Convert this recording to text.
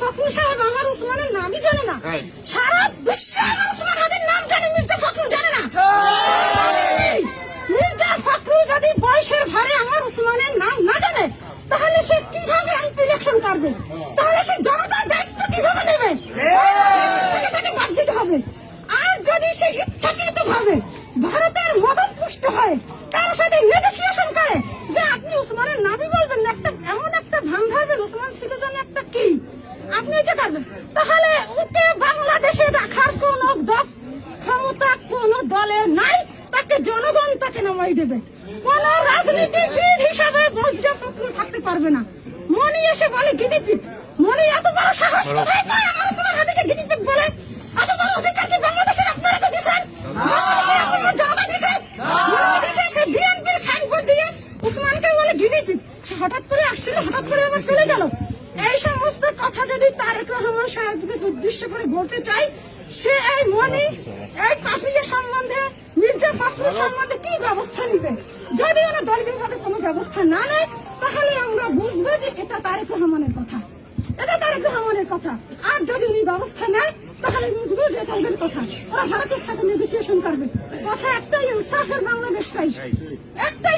ফখরুল সাহেব আমার উসমানের নামই জানে না, সারা বিশ্বে আমার উসমান হাদির নাম জানে, মির্জা ফখরুল জানে না। মির্জা ফখরুল যদি বয়সের ভারে আমার উসমানের নাম না জানে, তাহলে সে কিভাবে এমপি ইলেকশন করবে? তাহলে সে জনতার দায়িত্ব কিভাবে নেবে? তাকে বাদ দিতে হবে। আর যদি সে ইচ্ছাকৃত ভাবে ভারতের মদত পুষ্ট হয়, কারোর সাথে নেগোসিয়েশন করে যে আপনি উসমানের নামই বলবেন না, একটা এমন একটা ভান ধরবেন উসমান ছিল যেন একটা কি, আপনি এটা করবেন, তাহলে ওকে বাংলাদেশে রাখার কোন ক্ষমতা কোন দলের নাই। তাকে জনগণ তাকে নামাই দেবে। কোন রাজনীতিবিদ হিসাবে বৈধ ফখরুল থাকতে পারবে না। মনি এসে বলে গিনিপিগ, মনি এত বড় সাহস কোথায় পায় আমার উসমান হাদিকে গিনিপিগ বলে? এত বড় অধিকার কি বাংলাদেশের আপনারা তো দিচ্ছেন? বাংলাদেশের আপনারা জনতা দিচ্ছেন? সে বিএনপির সাইনবোর্ড দিয়ে উসমানকে বলে গিনিপিগ। সে হঠাৎ করে আসছিল, হঠাৎ করে আবার চলে গেল। এই সমস্ত কথা যদি তারেক রহমান সাহেবকে উদ্দেশ্য করে বলতে চাই, সে এই মনি এই কাফিলে সম্বন্ধে, মির্জা ফখরুল সম্বন্ধে কি ব্যবস্থা নিবে? যদি ওরা দলগতভাবে কোনো ব্যবস্থা না নেয়, তাহলে আমরা বুঝবো যে এটা তারেক রহমানের কথা, এটা তারেক রহমানের কথা। আর যদি উনি ব্যবস্থা নেয়, তাহলে বুঝবো যে তাদের কথা। ওরা ভারতের সাথে নেগোসিয়েশন করবে। কথা একটাই, ইনসাফের বাংলাদেশ চাই, একটাই